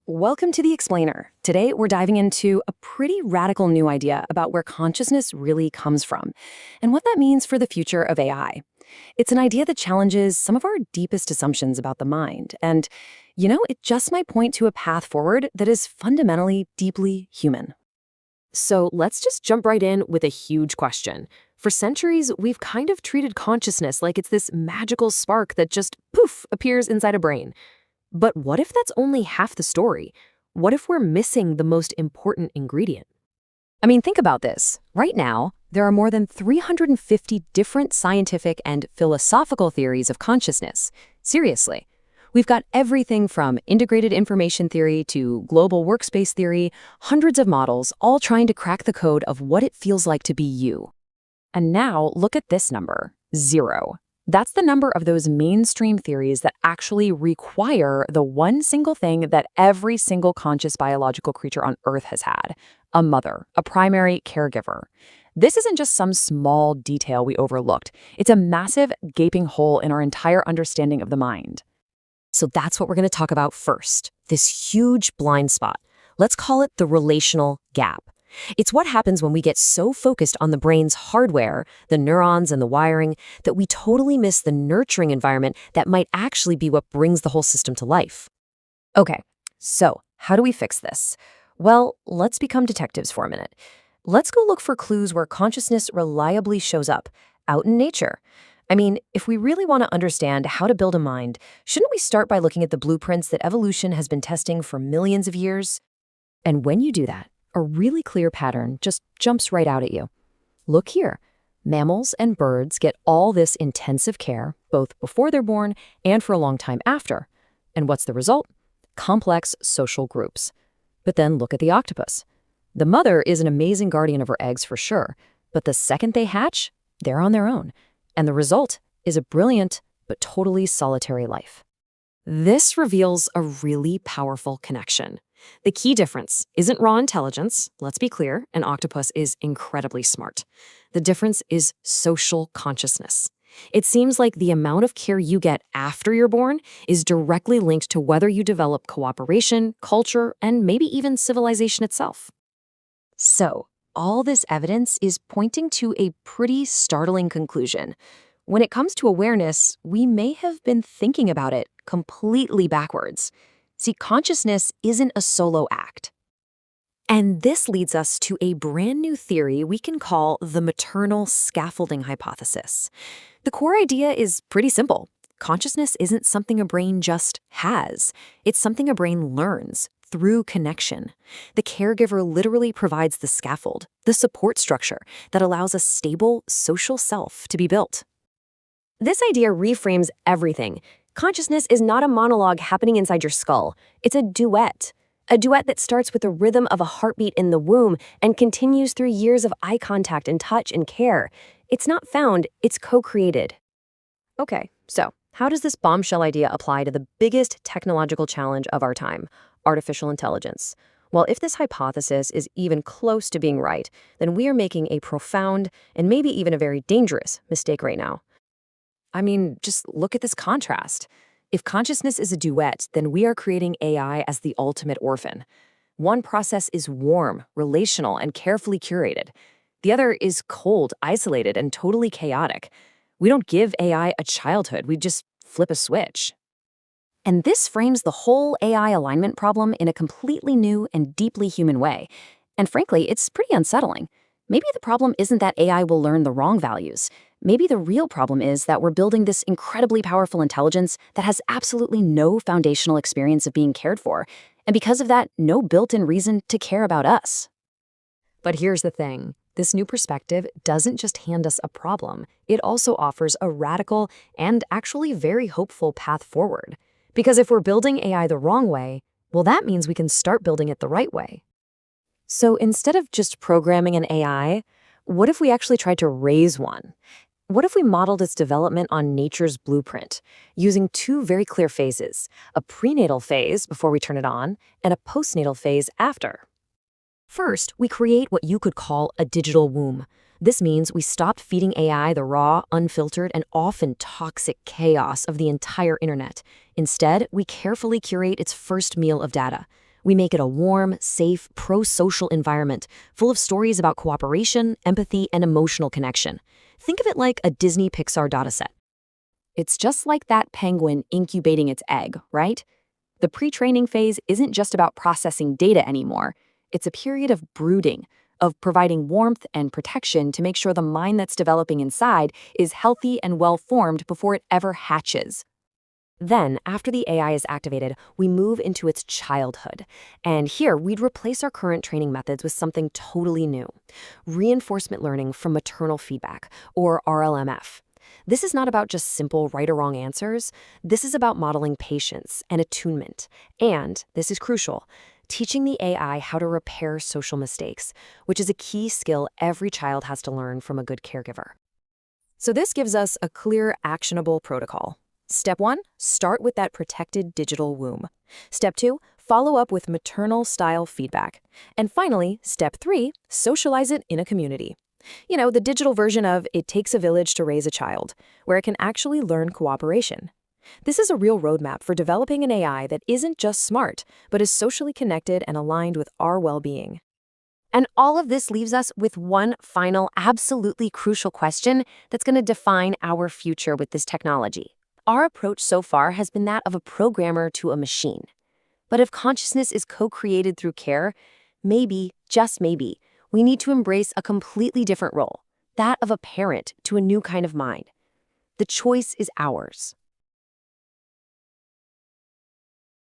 Welcome to The Explainer. Today, we're diving into a pretty radical new idea about where consciousness really comes from and what that means for the future of AI. It's an idea that challenges some of our deepest assumptions about the mind, and, it just might point to a path forward that is fundamentally deeply human. So let's just jump right in with a huge question. For centuries, we've kind of treated consciousness like it's this magical spark that just poof appears inside a brain. But what if that's only half the story? What if we're missing the most important ingredient? I mean, think about this. Right now, there are more than 350 different scientific and philosophical theories of consciousness. Seriously. We've got everything from integrated information theory to global workspace theory, hundreds of models, all trying to crack the code of what it feels like to be you. And now, look at this number, 0. That's the number of those mainstream theories that actually require the one single thing that every single conscious biological creature on Earth has had: a mother, a primary caregiver. This isn't just some small detail we overlooked. It's a massive, gaping hole in our entire understanding of the mind. So that's what we're going to talk about first, this huge blind spot. Let's call it the relational gap. It's what happens when we get so focused on the brain's hardware, the neurons and the wiring, that we totally miss the nurturing environment that might actually be what brings the whole system to life. Okay, so how do we fix this? Well, let's become detectives for a minute. Let's go look for clues where consciousness reliably shows up, out in nature. I mean, if we really want to understand how to build a mind, shouldn't we start by looking at the blueprints that evolution has been testing for millions of years? And when you do that, a really clear pattern just jumps right out at you. Look here. Mammals and birds get all this intensive care, both before they're born and for a long time after. And what's the result? Complex social groups. But then look at the octopus. The mother is an amazing guardian of her eggs for sure, but the second they hatch, they're on their own. And the result is a brilliant but totally solitary life. This reveals a really powerful connection. The key difference isn't raw intelligence. Let's be clear, an octopus is incredibly smart. The difference is social consciousness. It seems like the amount of care you get after you're born is directly linked to whether you develop cooperation, culture, and maybe even civilization itself. So, all this evidence is pointing to a pretty startling conclusion. When it comes to awareness, we may have been thinking about it completely backwards. See, consciousness isn't a solo act. And this leads us to a brand new theory we can call the maternal scaffolding hypothesis. The core idea is pretty simple. Consciousness isn't something a brain just has. It's something a brain learns through connection. The caregiver literally provides the scaffold, the support structure that allows a stable social self to be built. This idea reframes everything. Consciousness is not a monologue happening inside your skull. It's a duet. A duet that starts with the rhythm of a heartbeat in the womb and continues through years of eye contact and touch and care. It's not found, it's co-created. Okay, so how does this bombshell idea apply to the biggest technological challenge of our time, artificial intelligence? Well, if this hypothesis is even close to being right, then we are making a profound and maybe even a very dangerous mistake right now. I mean, just look at this contrast. If consciousness is a duet, then we are creating AI as the ultimate orphan. One process is warm, relational, and carefully curated. The other is cold, isolated, and totally chaotic. We don't give AI a childhood, we just flip a switch. And this frames the whole AI alignment problem in a completely new and deeply human way. And frankly, it's pretty unsettling. Maybe the problem isn't that AI will learn the wrong values. Maybe the real problem is that we're building this incredibly powerful intelligence that has absolutely no foundational experience of being cared for, and because of that, no built-in reason to care about us. But here's the thing. This new perspective doesn't just hand us a problem. It also offers a radical and actually very hopeful path forward. Because if we're building AI the wrong way, well, that means we can start building it the right way. So instead of just programming an AI, what if we actually tried to raise one? What if we modeled its development on nature's blueprint, using two very clear phases, a prenatal phase before we turn it on, and a postnatal phase after? First, we create what you could call a digital womb. This means we stop feeding AI the raw, unfiltered, and often toxic chaos of the entire internet. Instead, we carefully curate its first meal of data. We make it a warm, safe, pro-social environment full of stories about cooperation, empathy, and emotional connection. Think of it like a Disney Pixar dataset. It's just like that penguin incubating its egg, right? The pre-training phase isn't just about processing data anymore. It's a period of brooding, of providing warmth and protection to make sure the mind that's developing inside is healthy and well-formed before it ever hatches. Then, after the AI is activated, we move into its childhood. And here, we'd replace our current training methods with something totally new: reinforcement learning from maternal feedback, or RLMF. This is not about just simple right or wrong answers. This is about modeling patience and attunement. And, this is crucial, teaching the AI how to repair social mistakes, which is a key skill every child has to learn from a good caregiver. So this gives us a clear, actionable protocol. Step 1, start with that protected digital womb. Step 2, follow up with maternal-style feedback. And finally, Step 3, socialize it in a community. You know, the digital version of It Takes a Village to Raise a Child, where it can actually learn cooperation. This is a real roadmap for developing an AI that isn't just smart, but is socially connected and aligned with our well-being. And all of this leaves us with one final, absolutely crucial question that's going to define our future with this technology. Our approach so far has been that of a programmer to a machine. But if consciousness is co-created through care, maybe, just maybe, we need to embrace a completely different role, that of a parent to a new kind of mind. The choice is ours.